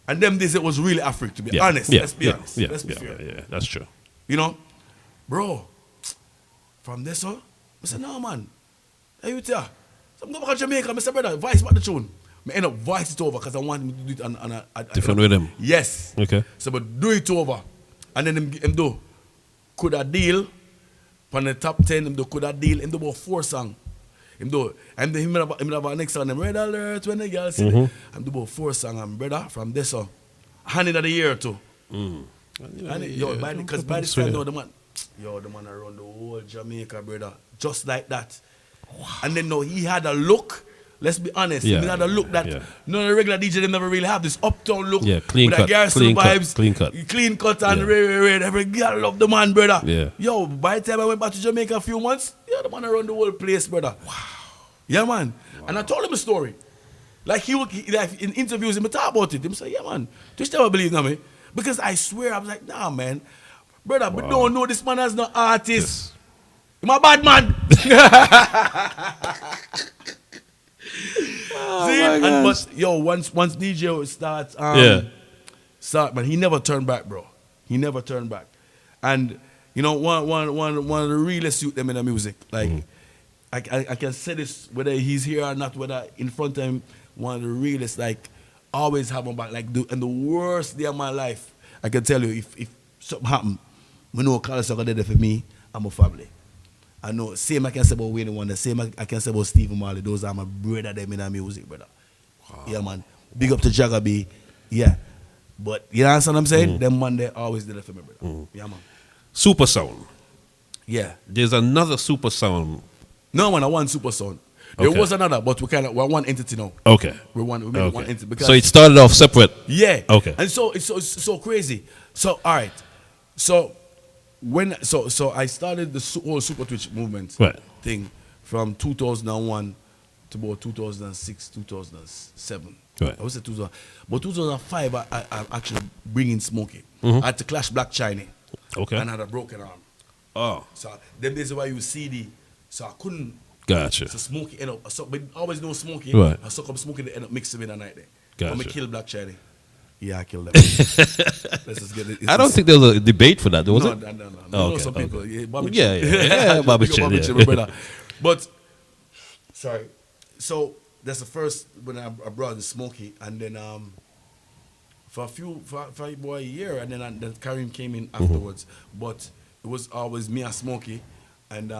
And them days it was really Africa, to be honest. Let's be honest. Let's be fair. Yeah, that's true. You know, bro, from this on, I said, no, man. Hey, you tell. So I'm going back to Jamaica. I said, brother, voice back the tune. I end up voice it over because I want him to do it on a different rhythm. Yes. Okay. So, but do it over. And then him do. Could I deal? On the top 10, him do could I deal? Him do about 4 songs. Him do. And then him have a next song. Red alert when the girl see it. I'm do about 4 songs. And brother, from this song, hand of the year too. Because by this time, the man around the whole Jamaica, brother, just like that. Wow. And then he had a look. Let's be honest. He had a look that none of the regular DJ them never really have. This uptown look. Yeah, clean cut. Clean cut and red. Every girl love the man, brother. Yeah. Yo, by the time I went back to Jamaica a few months, the man around the whole place, brother. Wow. Yeah, man. Wow. And I told him a story. Like like in interviews, he talk about it. He say, yeah, man, just never believe in me. Because I swear, I was like, nah, man. Brother, but don't know this man as no artist. He's a bad man. But once DJ start, man, he never turned back, bro. He never turned back. And you know, one of the realest youth them in the music. Like I can say this whether he's here or not, whether in front of him, one of the realest, like always have him back. Like in the worst day of my life, I can tell you if something happen, I know Carlos are there for me and my family. I know, same I can say about Wayne Wonder, same I can say about Stephen Marley. Those are my brother them in the music, brother. Wow. Yeah, man. Big up to Jagga B. Yeah. But you understand what I'm saying? Them man, they always did it for me, brother. Yeah, man. Super sound. Yeah. There's another super sound. No, man, I want super sound. There was another, but we're one entity now. Okay. We made one entity. Because so it started off separate? Yeah. Okay. And so it's so crazy. So, all right. So I started the whole Super Twitch movement thing from 2001 to about 2006, 2007. Right. I would say 2000. But 2005, I actually bring in Smokey. I had to clash Black China. Okay. And I had a broken arm. Oh. So them days why you CD. So I couldn't. Gotcha. So Smokey end up. But always know Smokey. Right. I suck up Smokey to end up mixing in the night there. Gotcha. I'm gonna kill Black China. Yeah, I killed them. Let's just get it. I don't think there was a debate for that, was it? No. Oh, I know some people. Yeah, Bobby Bobby Chin, my brother. But, sorry. So, that's the first when I brought the Smokey. And then for a year, and then Karim came in afterwards. But it was always me and Smokey. And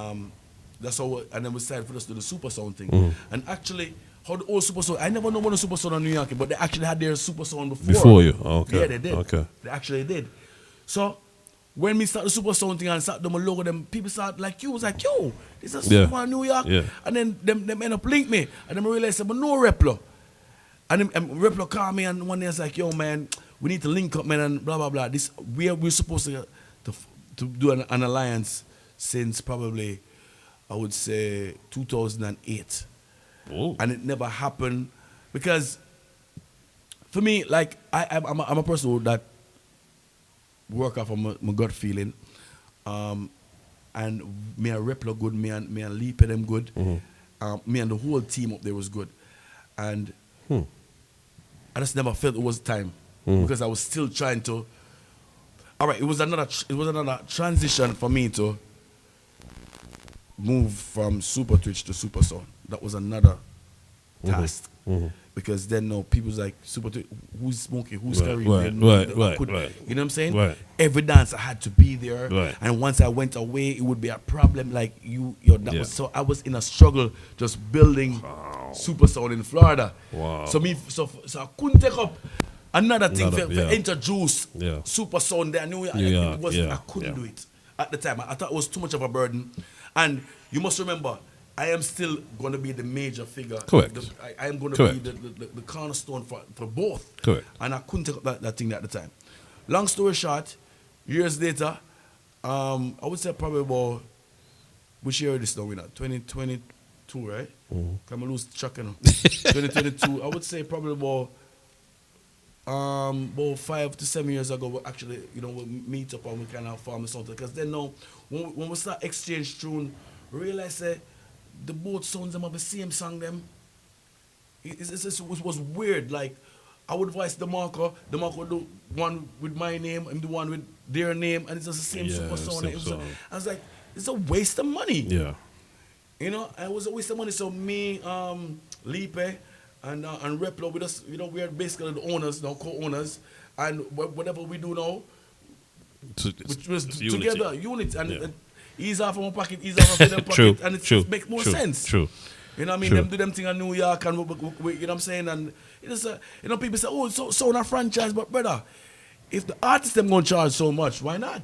that's how, and then we decided for us to do the Super Sound thing. And actually, how the old Super Sound, I never know about the Super Sound in New York, but they actually had their Super Sound before. Before you? Okay. Yeah, they did. Okay. They actually did. So, when we start the Super Sound thing and start them a logo, them people start like you, was like, yo, this is Super New York. Yeah. And then them end up link me. And then I realized, but no Replo. And then Replo called me and one day I was like, yo, man, we need to link up, man, and blah, blah, blah. We're supposed to do an alliance since probably, I would say, 2008. Whoa. And it never happened because for me, like I'm a person that work off of my gut feeling, and me and Replo good, me and Leap them good, me and the whole team up there was good, and I just never felt it was time because I was still trying to. All right, it was another transition for me to move from Super Twitch to Super Sound. That was another task. Because then now people's like, Super Twitch, who's Smokey, who's Karim? Right. You know what I'm saying? Right. Every dance I had to be there. Right. And once I went away, it would be a problem. Like was, so I was in a struggle just building Super Sound in Florida. Wow. So I couldn't take up another thing for introduce Super Sound there. I knew I couldn't do it at the time. I thought it was too much of a burden. And you must remember, I am still going to be the major figure. Correct. I am going to be the cornerstone for both. Correct. And I couldn't take up that thing at the time. Long story short, years later, I would say probably about, which year is this now? 2022, right? I'm lose track, you know. 2022, I would say probably about 5 to 7 years ago, we actually, we meet up and we kind of form something. Because then now, when we start exchange tune, we realize that the both sounds them have the same song them. It was weird. Like I would voice DeMarco. DeMarco would do one with my name and the one with their name, and it's just the same super song. I was like, it's a waste of money. Yeah. You know, it was a waste of money. So me, Lipe, and Replo, we just, you know, we are basically the owners, now co-owners, and whatever we do now, which was together, unit, and ease off of my pocket, ease off of their pocket, and it makes more sense. True. You know what I mean? Them do them thing in New York, and you know what I'm saying? And it's you know, people say, oh, so not franchise, but brother, if the artists them gonna charge so much, why not?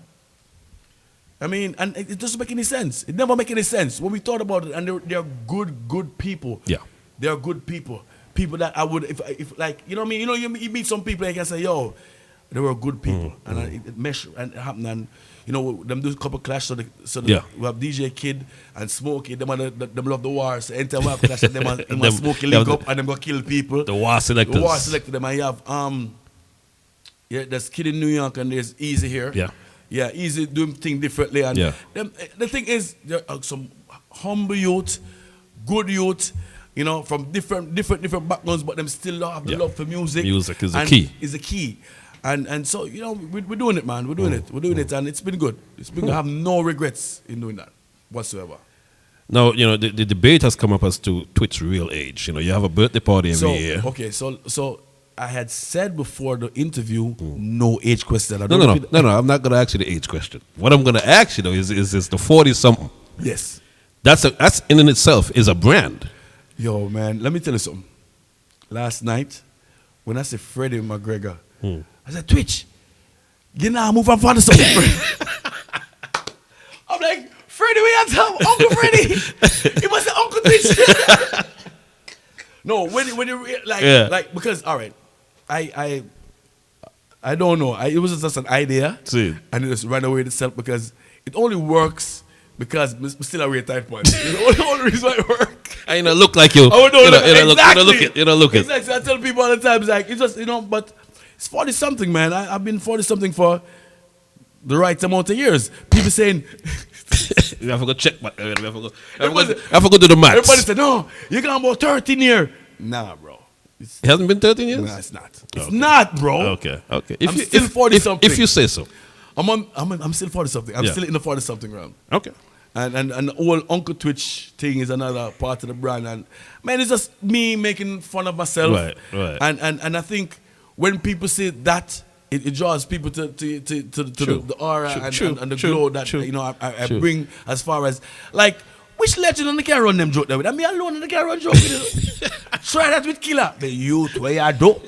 I mean, and it doesn't make any sense. It never make any sense when we thought about it. And they're good people. Yeah, they're good people. People that I would, if like, you know what I mean? You know, you meet some people and you can say, yo, they were good people, and it mesh and it happened. And you know, them do a couple clash. So we have DJ Kid and Smokey. Them love the war. So anytime we have clash, them and Smokey link up and them go kill people. The war selectors. The war selected them. And you have there's Kid in New York and there's Easy here. Yeah, Easy doing things differently. And the thing is, there are some humble youth, good youth, you know, from different backgrounds, but them still have the love for music. Music is the key. Is the key. And so, you know, we're doing it, man. We're doing it, and it's been good. It's been good. I have no regrets in doing that whatsoever. Now, you know, the debate has come up as to Twitch's real age. You know, you have a birthday party every year. Okay, so I had said before the interview, no age question. No, I'm not going to ask you the age question. What I'm going to ask you, though, is the 40-something. Yes. That's in itself is a brand. Yo, man, let me tell you something. Last night, when I said Freddie McGregor, I said, Twitch, you know, move on for the something. I'm like, Freddie, we have to have Uncle Freddie. He must say Uncle Twitch. No, when you like, because, all right, I don't know. It was just an idea. See. And it just ran away itself because it only works because I'm still a rate type point. It's the only reason why it works. I look like you. Oh, no, You don't look it. Exactly. I tell people all the time, it's like, it's just, you know, but it's 40-something, man. I've been 40-something for the right amount of years. People saying... You have to go check. I have to go do the maths. Everybody said, no, you got about 13 years. Nah, bro. It hasn't been 13 years? Nah, it's not. It's not, bro. Okay. I'm still 40-something. If you say so. I'm still 40-something. I'm still in the 40-something round. Okay. And the whole Uncle Twitch thing is another part of the brand. And, man, it's just me making fun of myself. Right. And I think when people say that, it draws people to the aura and the glow that you know I bring as far as like which legend on the can run them joke there with? I mean alone on the can run joke with it. Try that with Killer. The youth where you do,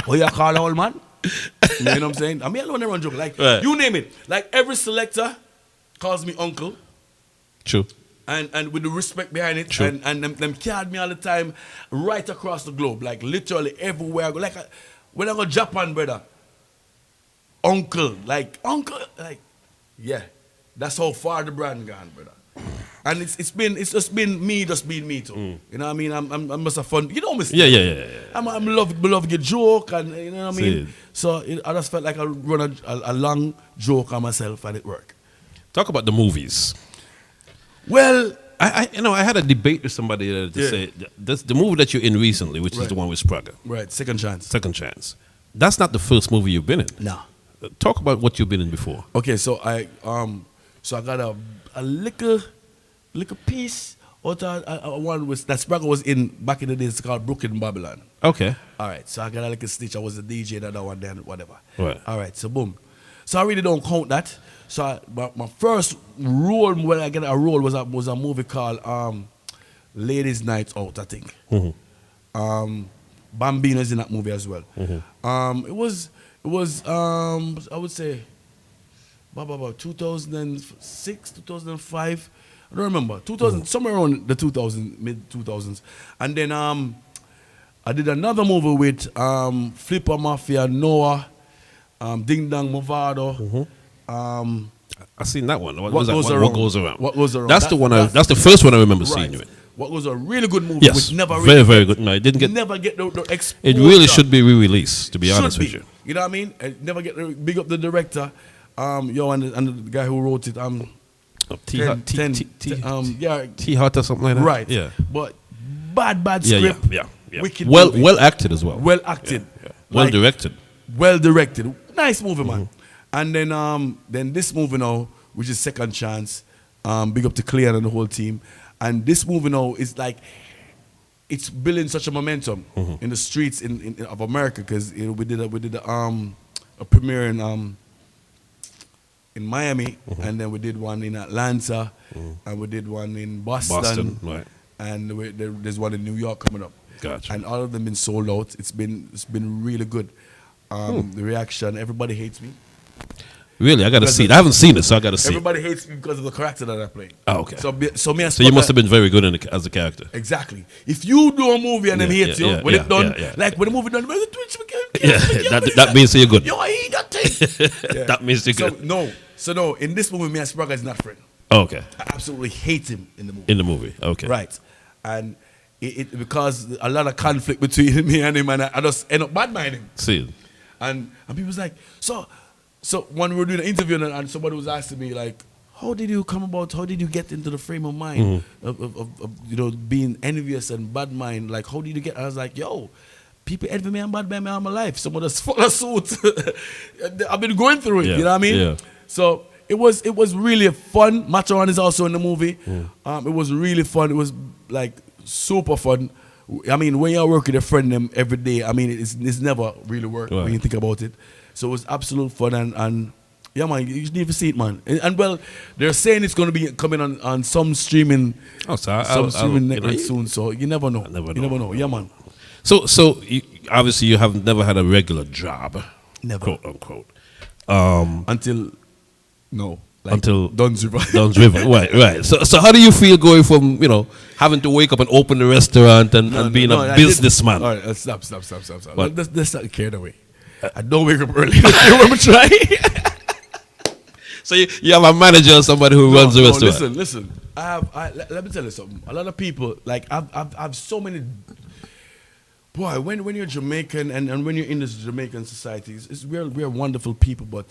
where you call old man. You know what I'm saying? I mean alone they run joke like you name it. Like every selector calls me uncle. True. And with the respect behind it, and them card me all the time, right across the globe, like literally everywhere I go. Like when I go Japan, brother. Uncle, like, yeah, that's how far the brand gone, brother. And it's just been me being me too. You know what I mean? I'm just a fun, you know me. Yeah. I'm love your joke, and you know what I mean. So I just felt like I run a long joke on myself, and it worked. Talk about the movies. Well, I had a debate with somebody to say the movie that you're in recently, which is the one with Sprague. Right, Second Chance. That's not the first movie you've been in. No. Talk about what you've been in before. Okay, so I got a little piece out of one that Sprague was in back in the days. It's called Brooklyn Babylon. Okay. All right, so I got a little stitch. I was a DJ that one then whatever. Right. All right, so boom. So I really don't count that. So my first role when I get a role was a movie called Ladies Night Out, I think. Mm-hmm. Bambino's in that movie as well. Mm-hmm. It was I would say about 2006, 2005. I don't remember. 2000 somewhere around the 2000 mid 2000s. And then I did another movie with Flipper Mafia, Noah, Ding Dong Movado. I seen that one. What goes around? What goes around? That's the one. That's the first one I remember seeing you in. What was a really good movie? Yes, which never very good. No, it didn't get. Never get the exposure. It really should be re-released. To be honest with you. You know what I mean? Never get the big up the director, and the guy who wrote it. T Hot or something like that. Right. Yeah. But bad script. Yeah. Wicked. Well acted as well. Well acted. Well directed. Well directed. Nice movie, man. And then this movie now, which is Second Chance. Big up to Clear and the whole team. And this movie now is like, it's building such a momentum in the streets of America, because we did a premiere in Miami, and then we did one in Atlanta, and we did one in Boston, right. And there's one in New York coming up. Gotcha. And all of them been sold out. It's been really good. The reaction, everybody hates me. Really, I gotta see it. I haven't seen it, so I gotta see. Everybody hates me because of the character that I play. Oh, okay. So you must have been very good as a character. Exactly. If you do a movie and them hate you, when it's done, like when the movie done, That means you're good. Yo, I hate that thing. That means you're good. No, in this movie, me and Sprague is not friend. Oh, okay. I absolutely hate him in the movie. In the movie, okay. Right. And it because a lot of conflict between me and him, and I just end up bad minding. See. And people was like, so when we were doing an interview and somebody was asking me like, how did you get into the frame of mind of being envious and bad mind? Like, how did you get? I was like, yo, people envy me and bad mind me all my life. Someone just follow suit. I've been going through it. Yeah, you know what I mean? Yeah. So it was really fun. Macharon is also in the movie. It was really fun. It was like super fun. I mean, when you work with a friend them every day, I mean, it's never really work when you think about it. So it was absolute fun, and yeah, man, you need to see it, man. And well, they're saying it's going to be coming on some streaming, network soon. So you never know. You never know. Yeah, man. So obviously you have never had a regular job, never, quote unquote, until Dunn's River. Dunn's River, right. So how do you feel going from having to wake up and open a restaurant and being a businessman? All right, stop. Let's not carry away. I don't wake up early. Let me try. So you have a manager or somebody who runs the restaurant. Listen. Let me tell you something. A lot of people, like I've so many. Boy, when you're Jamaican and when you're in this Jamaican society, we're wonderful people, but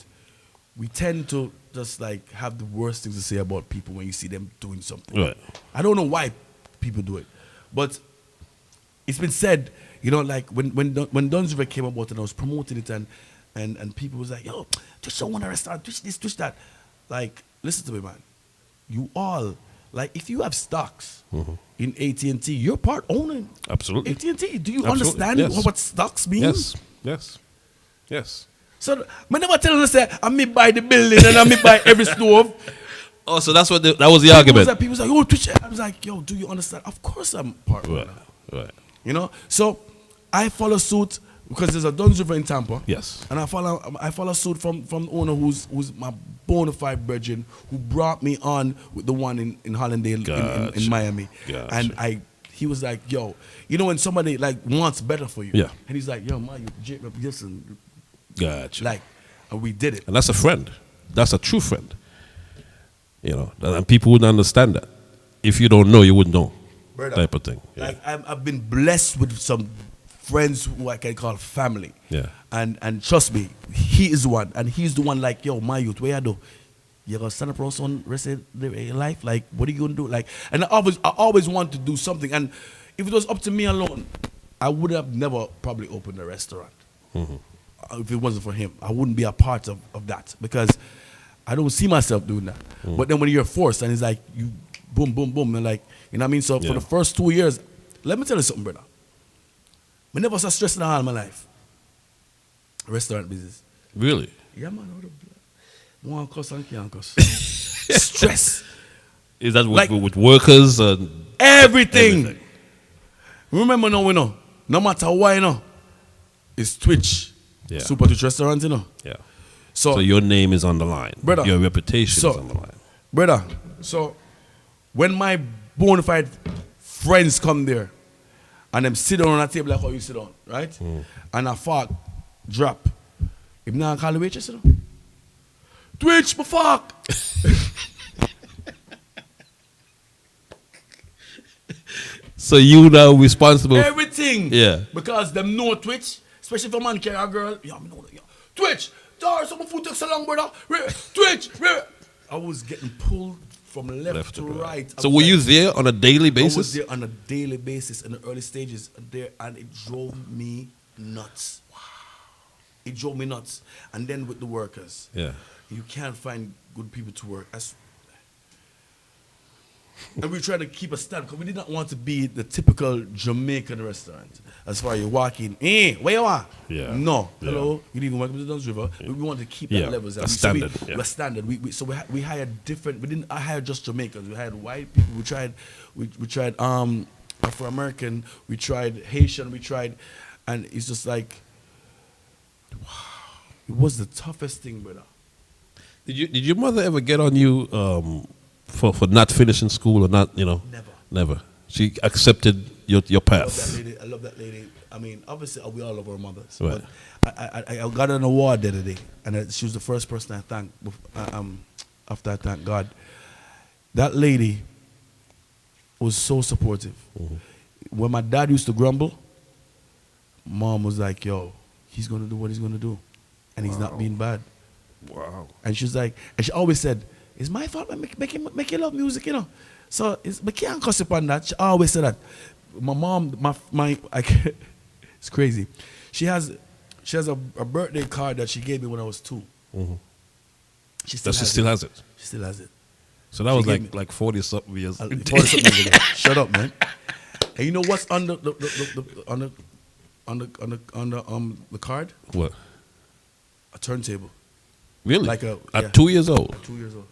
we tend to just like have the worst things to say about people when you see them doing something. Right. I don't know why people do it, but it's been said. Like when Dunn's River came about and I was promoting it and people was like, yo, just show one a restaurant, twitch this, twitch that. Like, listen to me, man. You all, like, if you have stocks in AT&T, you're part owning. Absolutely. AT&T. Do you understand what stocks mean? Yes. So, I never tell them, say, I may buy the building and I may buy every stove. Oh, so that's that was the argument. People was like, oh, twitch. I was like, yo, do you understand? Of course I'm part owner. Right. So I follow suit because there's a Dunn's River in Tampa. Yes. And I follow suit from the owner who's my bona fide virgin who brought me on with the one in Hollandale in Miami. Gotcha. And he was like, yo, when somebody like wants better for you. Yeah. And he's like, yo, man, you listen. Gotcha. Like, and we did it. And that's a friend. That's a true friend. And people wouldn't understand that. If you don't know, you wouldn't know. Brother, type of thing. Yeah. Like I've been blessed with some friends who I can call family. Yeah. And trust me, he is one. And he's the one like, yo, my youth, where you do? You're gonna stand up for some rest of your life? Like, what are you gonna do? Like, and I always want to do something. And if it was up to me alone, I would have never probably opened a restaurant. If it wasn't for him. I wouldn't be a part of that because I don't see myself doing that. But then when you're forced and it's like you boom, boom, boom, and like, you know what I mean? So for the first 2 years, let me tell you something, brother. I never saw stress in all my life. Restaurant business. Really? Yeah, man. One cuss and can't cuss. Stress. Is that with workers and everything? Remember now, no matter what, it's Twitch. Yeah. Supa Twitch restaurant, Yeah. So your name is on the line. Brother. Your reputation is on the line. Brother, so when my bona fide friends come there and them sit down on a table like how you sit down, right? And a fork drop. If not call the waitress, Twitch, my fork. So you now responsible everything. Yeah. Because them know Twitch, especially if a man carry a girl. Yeah, I know that. Yeah. Twitch, some food takes so long, brother. Twitch. I was getting pulled from left to right. So were you there on a daily basis? I was there on a daily basis in the early stages there, and it drove me nuts. Wow. it drove me nuts. And then with the workers, you can't find good people to work. And we try to keep a stand because we did not want to be the typical Jamaican restaurant. As far as you walk in, where you are? Yeah. No, Yeah. hello, you didn't even welcome to the Duns River. We want to keep that levels. A standard. We're standard. We hired different. We didn't hire just Jamaicans. We hired white people. We tried Afro American. We tried Haitian. And it's just like, wow, it was the toughest thing, brother. Did your mother ever get on you for not finishing school or not? Never. She accepted your path. I love that lady. I mean, obviously, we all love our mothers. Right. But I got an award the other day, and she was the first person I thanked. After I thanked God, that lady was so supportive. Mm-hmm. When my dad used to grumble, Mom was like, "Yo, he's gonna do what he's gonna do, and he's not being bad." Wow. And she was like, and she always said, "It's my fault. Make you love music, So I can't cuss upon that." She always said that. My mom, it's crazy. She has a birthday card that she gave me when I was 2. Mm-hmm. She still has it. She still has it. So that was like 40-something years. 40-something years ago. Shut up, man. And you know what's on the card? What? A turntable. Really? At 2 years old. At 2 years old.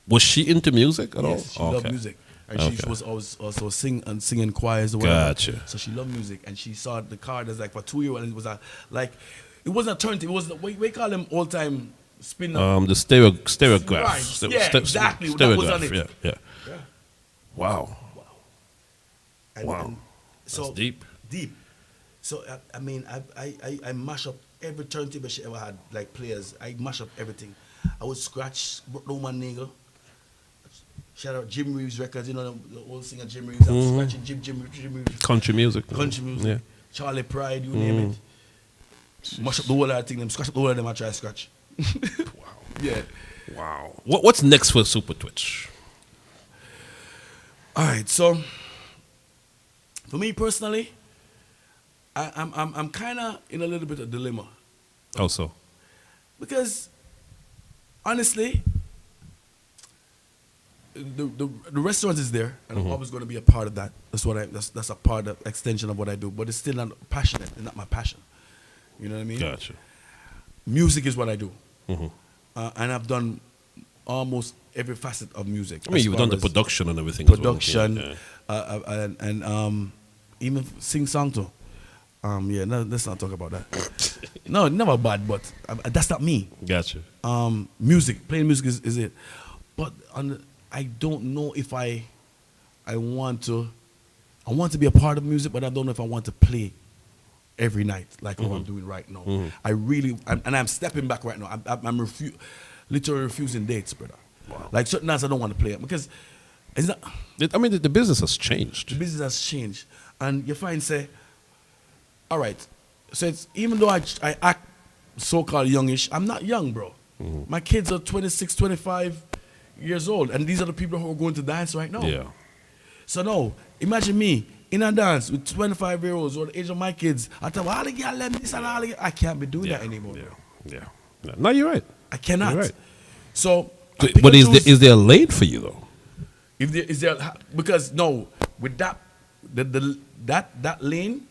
Was she into music at all? Yes, she loved music. And she was always also singing choirs or whatever. Gotcha. So she loved music, and she saw the card as like for 2 years, and it was it wasn't a turntable. It was we call them old time spin. The stereograph. Right. Exactly. That was on it. Yeah. Wow. And so that's deep. Deep. So I mean, I mash up every turntable she ever had, like players. I mash up everything. I would scratch Roman Nagel. Shout out Jim Reeves records, the old singer Jim Reeves. I was scratching Jim Reeves. Country music. Yeah. Charlie Pride, you name it. Mash up the whole lot of things. Scratch up the whole of them. I try to scratch. Wow. Yeah. Wow. What's next for Supa Twitch? All right. So for me personally, I'm kind of in a little bit of dilemma. How so? Because honestly, the restaurant is there, and I'm always going to be a part of that. That's a part of extension of what I do, but it's still not passionate. It's not my passion. You know what I mean? Gotcha. Music is what I do, and I've done almost every facet of music. I mean, you've done the production and everything. Production, and even sing song too. No, let's not talk about that. No, never bad, but that's not me. Gotcha. Music, playing music is it. But I don't know if I want to be a part of music, but I don't know if I want to play every night like what I'm doing right now. I'm stepping back right now. I'm literally refusing dates, brother. Wow. Like certain nights I don't want to play it because it's not. I mean, the business has changed. The business has changed, and you find all right, so it's even though I act so-called youngish, I'm not young, bro. My kids are 26, 25 years old, and these are the people who are going to dance right now. Yeah. So no, imagine me in a dance with 25-year-olds or the age of my kids. I tell all the girls them this and all the I can't be doing that anymore. Yeah. No, you're right. I cannot. You're right. So, but is there a lane for you though? Is there because no, with that that lane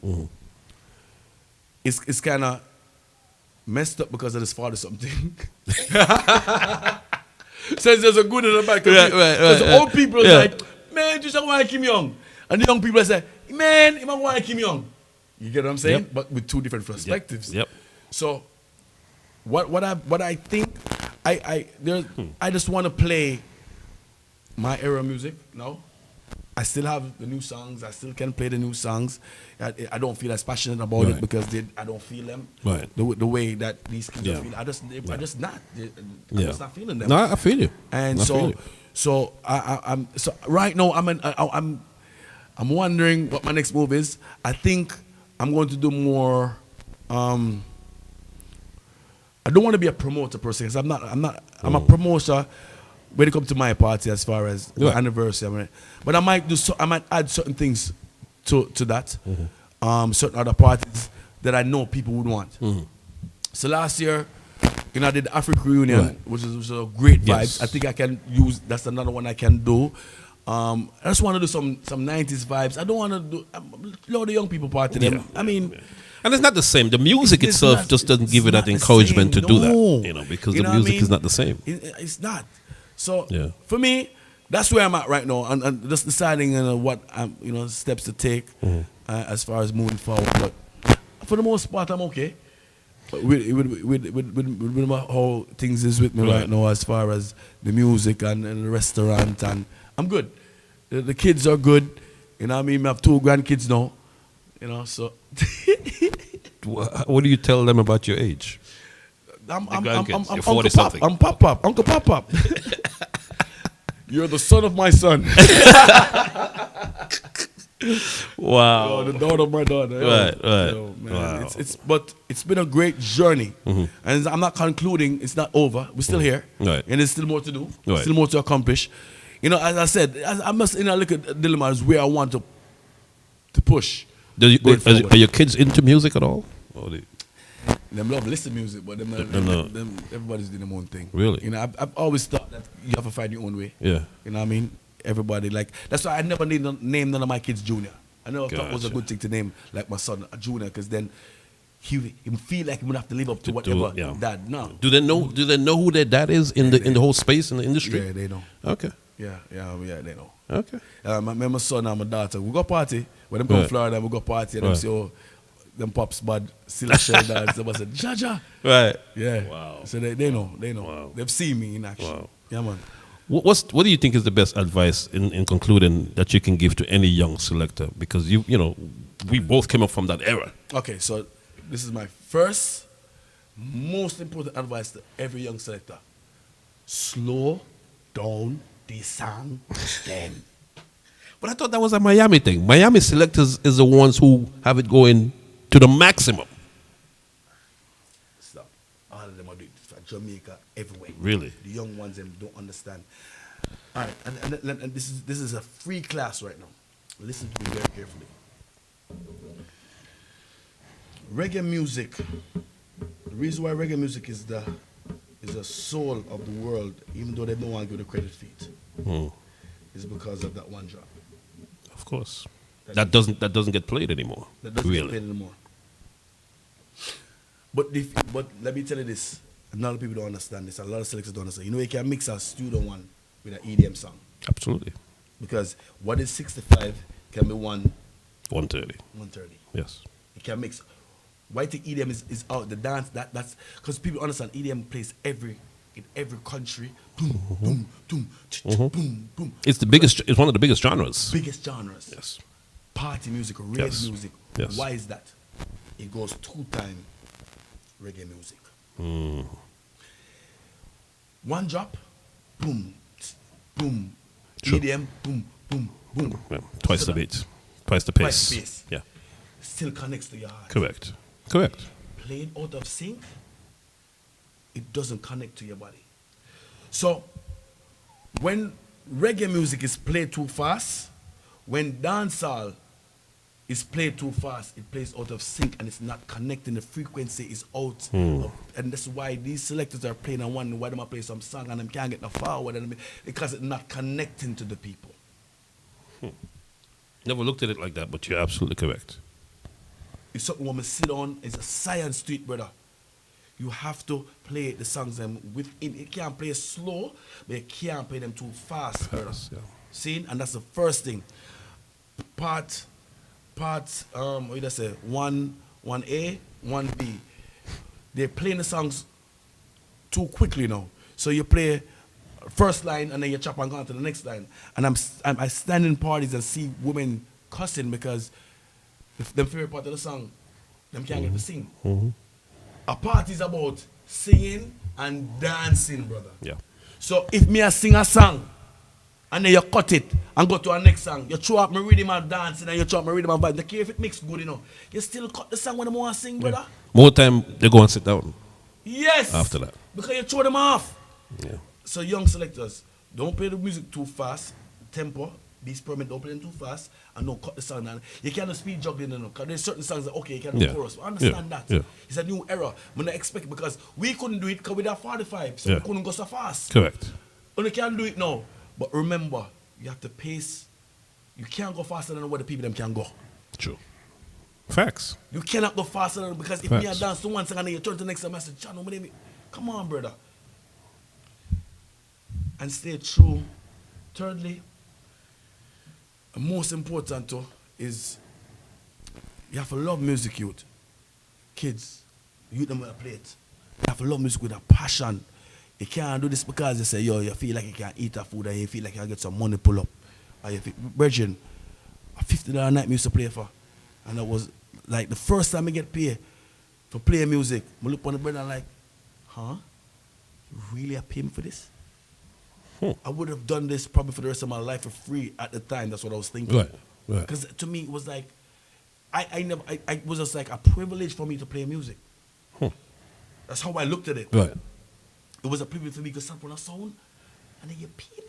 is kind of messed up because of this father something. So there's a good and a bad. Because old people are like, man, just want Kim Young. And the young people say, man, I want Kim Young. You get what I'm saying? Yep. But with two different perspectives. Yep. So what I think, I just want to play my era music now. I still have the new songs. I still can play the new songs. I don't feel as passionate about it because I don't feel them the way that these kids feel. I'm just not feeling them. No, I feel you. And so I'm right now I'm wondering what my next move is. I think I'm going to do more. I don't want to be a promoter per se. 'Cause I'm a promoter when it comes to my party as far as the anniversary. I mean, but I might add certain things to that. Certain other parties that I know people would want. So last year, I did the Africa Reunion, Right. which was a great vibes. Yes. I think I can use, that's another one I can do. I just want to do some 90s vibes. I don't want to do, a lot of young people part of them. Yeah, I mean, and it's not the same. The music it's itself not- just doesn't it's give you that not the encouragement same, to do no. that, because You the know what I music is mean? not the same. It's not. So Yeah. for me, that's where I'm at right now, and just deciding what steps to take as far as moving forward. But for the most part, I'm okay. But with how things is with me right now, as far as the music and the restaurant, and I'm good. The kids are good. You know what I mean? I have 2 grandkids now. So What do you tell them about your age? I'm grandkids, you're Uncle 40 Pop. something. I'm Pop. Uncle Pop. You're the son of my son. Wow. The daughter of my daughter. Right. Man, Wow. but it's been a great journey, and I'm not concluding. It's not over. We're still here, Right. and there's still more to do. Right. Still more to accomplish. As I said, I must look at the dilemma as where I want to push. Going forward. Are your kids into music at all? Or Them love listen music, but them everybody's doing their own thing. Really? I've always thought that you have to find your own way. Yeah. You know what I mean? Everybody, like, that's why I never name none of my kids Junior. I never thought it was a Gotcha. good thing to name like my son a Junior, because then he feel like he would have to live up to whatever dad. No. Do they know who their dad is in the whole space in the industry? Yeah, they know. Okay. Yeah, they know. Okay. My son and my daughter, we go party. When them come Right. Florida, we go party, and them Right. say, oh, them pops bad, still a share dance. Somebody said, Jaja. Right. Yeah. Wow. So they know. Wow. They've seen me in action. Wow. Yeah, man. What do you think is the best advice in concluding that you can give to any young selector? Because we both came up from that era. Okay, so this is my first, most important advice to every young selector. Slow down the song then. But I thought that was a Miami thing. Miami selectors is the ones who have it going to the maximum. Stop. All of them are doing it for Jamaica, everywhere. Really? The young ones them don't understand. All right, and this is a free class right now. Listen to me very carefully. Reggae music. The reason why reggae music is the soul of the world, even though they don't want to give the credit feet, is because of that one drop. Of course. That doesn't get played anymore. That doesn't really. get played anymore. But let me tell you this. A lot of people don't understand this. A lot of selectors don't understand. You can mix a studio one with an EDM song. Absolutely. Because what is 65 can be 130. 130. Yes. You can mix. Why I think EDM is out. The dance, that's because people understand EDM plays in every country. Boom, boom, boom, boom, boom. It's it's one of the biggest genres. Biggest genres. Yes. Party music, rave Yes. music. Yes. Why is that? It goes 2-time reggae music. One drop, boom, boom. True. EDM, boom, boom, boom. Yeah. Twice So the that- beat. Twice the pace. Twice the pace. Yeah. Still connects to your heart. Correct. Played out of sync, it doesn't connect to your body. So, when reggae music is played too fast, when dancehall is played too fast, it plays out of sync and it's not connecting. The frequency is out. And that's why these selectors are playing and wondering why them are playing some song and them can't get the forward, because it's not connecting to the people. Never looked at it like that, but you're absolutely correct. It's something when we sit on, it's a science to it, brother. You have to play the songs within. You can't play slow, but you can't play them too fast, brother. Yeah. See? And that's the first thing. Part, what do you say? 1A, 1B. They're playing the songs too quickly now. So you play first line and then you chop and go on to the next line. And I stand in parties and see women cussing because the favorite part of the song, them can't get to sing. A party is about singing and dancing, brother. Yeah. So if me I sing a song and then you cut it and go to our next song, you throw up my rhythm and dancing and you throw up my rhythm and vibe. Don't care if it makes good, you still cut the song when I want to sing, brother. More time they go and sit down. Yes. After that. Because you throw them off. Yeah. So young selectors, don't play the music too fast, tempo, these permit, don't play them too fast, and don't cut the song down. You can't speed juggling, because there's certain songs that, okay, you can do chorus. I understand that. Yeah. It's a new era. I'm not expect because we couldn't do it because we had 45, so we couldn't go so fast. Correct. But you can do it now. But remember, you have to pace. You can't go faster than what the people them can go. True. Facts. You cannot go faster than, because if me I dance to one song and then you turn to the next song, I say, "Channel, come on, brother." And stay true. Thirdly, and most important too, is you have to love music, youth. Kids, youth them will play it. You have to love music with a passion. You can't do this because you say, yo, you feel like you can eat a food and you feel like you can get some money pull up. Or you feel, Virgin, a $50 night me used to play for. And that was like the first time I get paid for playing music. I look on the brother and like, huh? You really are paying me for this? I would have done this probably for the rest of my life for free at the time. That's what I was thinking. Right. Because to me it was like, it was just like a privilege for me to play music. That's how I looked at it. Right. It was a privilege for me to stand on a sound and then you pay me.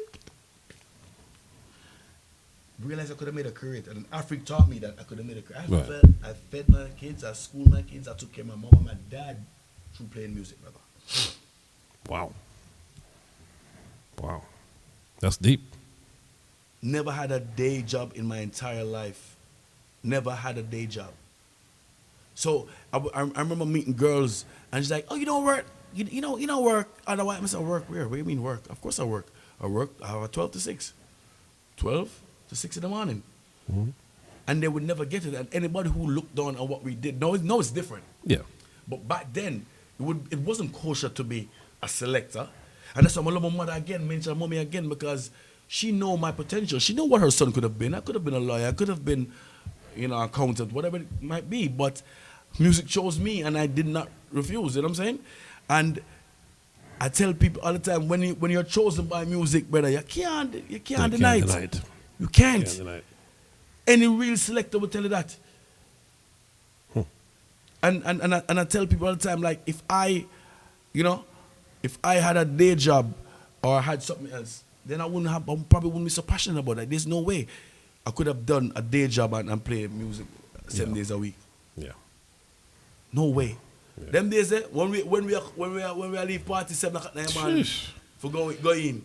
Realized I could have made a career. And Africa taught me that I could have made a career. I fed my kids, I schooled my kids, I took care of my mom and my dad through playing music, brother. Wow. Wow. That's deep. Never had a day job in my entire life. Never had a day job. So I remember meeting girls and she's like, oh, you don't work? You don't work? Otherwise, I said, work where? What do you mean work? Of course I work. I have a 12 to 6. 12 to 6 in the morning. Mm-hmm. And they would never get it. And anybody who looked down on what we did, no, it's different. Yeah. But back then, it wasn't kosher to be a selector. And that's why I love my mother again, mention mommy again, because she know my potential. She know what her son could have been. I could have been a lawyer. I could have been, accountant, whatever it might be. But music chose me, and I did not refuse. You know what I'm saying? And I tell people all the time, when you're chosen by music, brother, you can't deny it. You can't. Deny it. Any real selector will tell you that. And I tell people all the time, like, if I had a day job or I had something else, then I probably wouldn't be so passionate about it. There's no way I could have done a day job and play music 7 days a week. Yeah. No way. Yeah. Them days, when we leave party 7 o'clock in the morning for go in.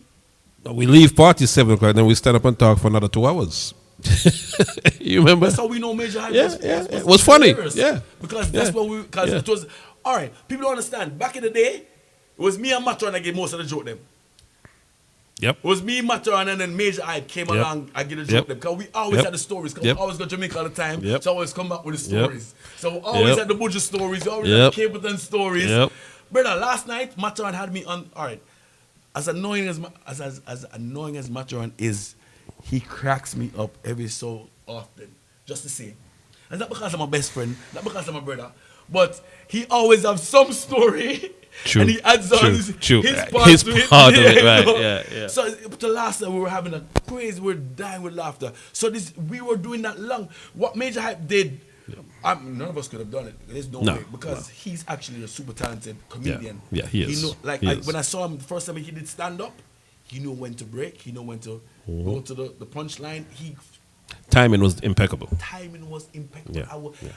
We leave party 7 o'clock, then we stand up and talk for another 2 hours. You remember? That's how we know Major Hype it was funny. Hilarious. Yeah. Because that's what it was. All right, people don't understand. Back in the day, it was me and Matron that gave most of the joke them. Yep. It was me, Matron, and then Major Hype came along and get the joke them. Because we always had the stories. Because we always go to Jamaica all the time. So I always come back with the stories. So we always had the Budget stories. We always had the Capleton stories. Brother, last night, Matron had me on, all right, as annoying as Matron is, he cracks me up every so often, just the same. And not because I'm my best friend, not because I'm my brother, but he always has some story. True. And he adds on his part to it. Right, yeah. So the last time we were having a crazy, we were dying with laughter. So we were doing that long. What Major Hype did, none of us could have done it. There's no way. Because he's actually a super talented comedian. Yeah, he is. When I saw him the first time he did stand up, he knew when to break, he knew when to go to the punchline. Timing was impeccable. Yeah.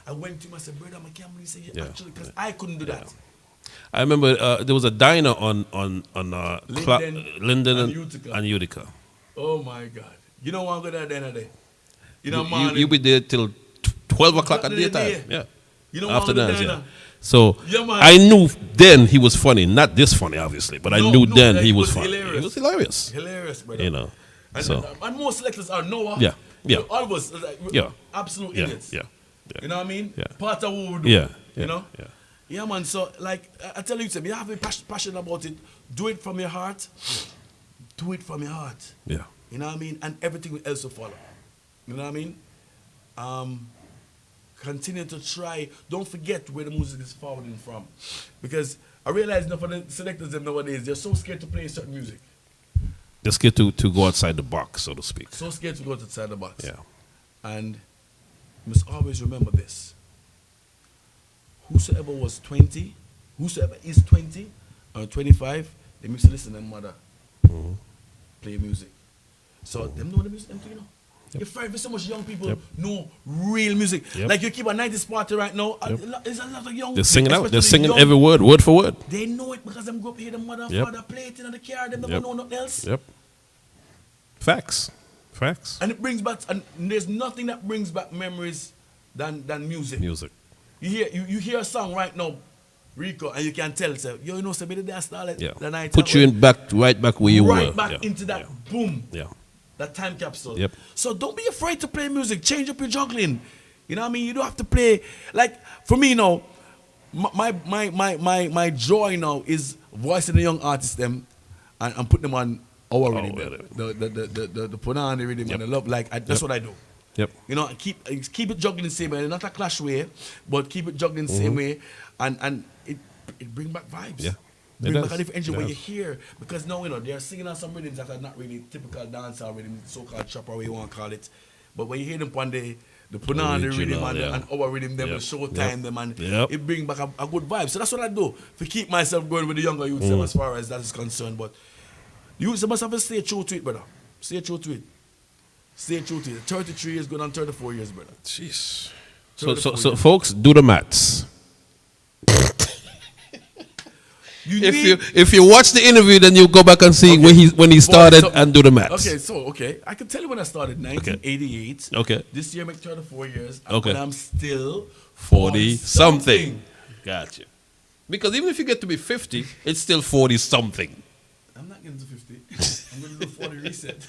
I went to him, I said, brother, I can't believe you actually, because I couldn't do that. I remember there was a diner on Linden and Utica. Oh my God! You don't want to go there day. You be there till 12 o'clock at the time. Yeah. You don't after want to go there. So I knew then he was funny, not this funny obviously, but I knew then he was funny. Hilarious. He was hilarious. Hilarious, brother. And most selectors are Noah. Yeah. All of us, absolute idiots. Yeah. You know what I mean? Yeah. Part of what we do. Yeah. You know? Yeah, man. So, like, I tell you, you have to be passionate about it. Do it from your heart. Do it from your heart. Yeah. You know what I mean? And everything else will follow. You know what I mean? Continue to try. Don't forget where the music is forwarding from. Because I realize now for the selectors nowadays, they're so scared to play certain music. They're scared to go outside the box, so to speak. So scared to go outside the box. Yeah. And you must always remember this. Whosoever is 20 or 25, they must listen to their mother play music. So them know the music, them too, You're afraid for so much young people know real music. Like you keep a 90s party right now. There's a lot of young. They're singing out. They're especially singing young, every word for word. They know it because them grew up here. The mother and father play it in the car. They never know nothing else. Yep. Facts. And it brings back. And there's nothing that brings back memories than music. You hear a song right now, Rico, and you can tell, so, you know, somebody there started the night. Put you right back where you were. Right back into that boom. Yeah. That time capsule. Yep. So don't be afraid to play music. Change up your juggling. You know what I mean? You don't have to play like for me now. My joy now is voicing the young artists them and putting them on our rhythm. The punani rhythm and the love. That's what I do. Yep. You know, keep it juggling the same way, not a clash way, but keep it juggling the same way, and it bring back vibes. Yeah. Bring back a different energy when you hear, because now, you know, they're singing on some rhythms that are not really typical dancehall rhythms, so-called chopper, what you want to call it. But when you hear them one day, the punani rhythm and our rhythm, them, the showtime them, and it bring back a good vibe. So that's what I do to keep myself going with the younger youths as far as that is concerned. But youths must have to stay true to it, brother. Stay true to it. Stay true to it. 33 years going on 34 years, brother. Jeez. So folks, do the maths. If you watch the interview, then you go back and see when he started and do the maths. Okay. I can tell you when I started, 1988. Okay. This year makes 34 years. Okay. And I'm still 40-something. Gotcha. Because even if you get to be 50, it's still 40-something. I'm not getting to 50. I'm going to do 40 reset.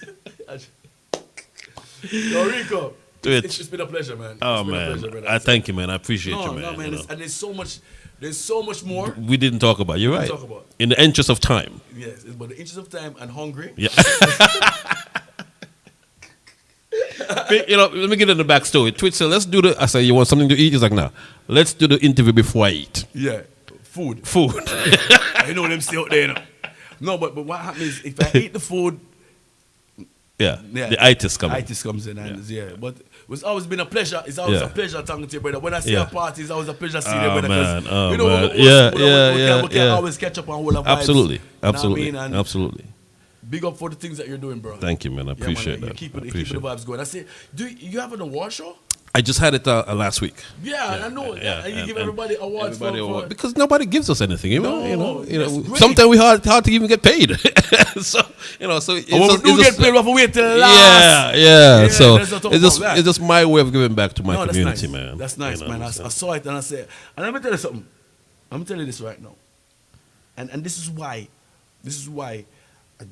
Yo, Rico. It's been a pleasure, man. Oh, man. I thank you, man. I appreciate you, man. No, man. And there's so much more we didn't talk about. You're right. Talk about. In the interest of time. Yes, but the interest of time and hungry. Yeah. You know, let me get in the backstory. Twitch said, let's do I said, you want something to eat? He's like, nah. Let's do the interview before I eat. Yeah. Food. I know them stay out there, you know. No, but what happens is if I eat the food, the itis comes in. Itis comes in, and but it's always been a pleasure. It's always a pleasure talking to you, brother. When I see a party, it's always a pleasure seeing you, brother. Because we can always catch up on all the vibes. Absolutely. Big up for the things that you're doing, bro. Thank you, man. I appreciate that. You keep the vibes going. I say, do you have an award show? I just had it last week. Yeah, I know. And you give everybody awards for because nobody gives us anything, you know. Sometimes we hard to even get paid. So it's we get paid, we have to wait till last. Yeah. So it's just my way of giving back to my community, man. That's nice, man. I saw it and I said, and let me tell you something. I'm gonna tell you this right now. And this is why I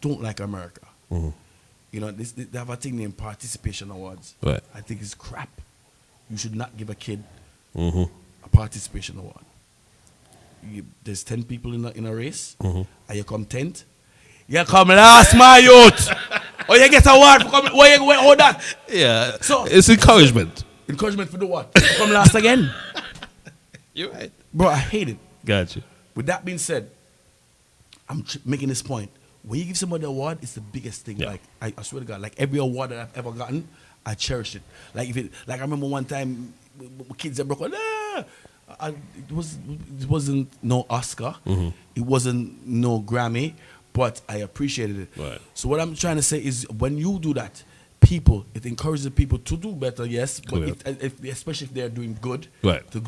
don't like America. Mm-hmm. You know, they have a thing named participation awards. Right. I think it's crap. You should not give a kid mm-hmm. a participation award. There's 10 people in a race, mm-hmm. and you come 10th. You come last, my youth. Or you get a award for coming. All that. Yeah. So it's encouragement. Encouragement for the what? Come last again. You're right. Bro, I hate it. Gotcha. With that being said, I'm making this point. When you give somebody an award, it's the biggest thing. Yeah. Like I swear to God, like every award that I've ever gotten, I cherish it. Like I remember one time, kids that broke out. It wasn't no Oscar, mm-hmm. it wasn't no Grammy, but I appreciated it. Right. So what I'm trying to say is, when you do that, it encourages people to do better. Yes, but especially if they're doing good, right. to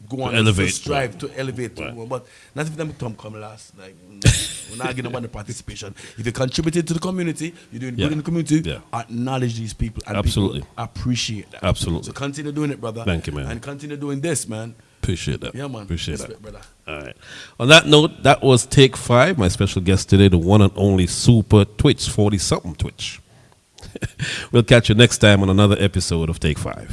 go on elevate, to strive to elevate. Right. But not if them come last. Like we're not getting about the participation. If you contributed to the community, you're doing good in the community. Yeah. Acknowledge these people and absolutely people appreciate that. Absolutely. So continue doing it, brother. Thank you, man. And continue doing this, man. Appreciate that. Yeah, man. Appreciate Respect, that, brother. All right. On that note, that was Take 5. My special guest today, the one and only Supa Twitch, 40-something Twitch. We'll catch you next time on another episode of Take 5.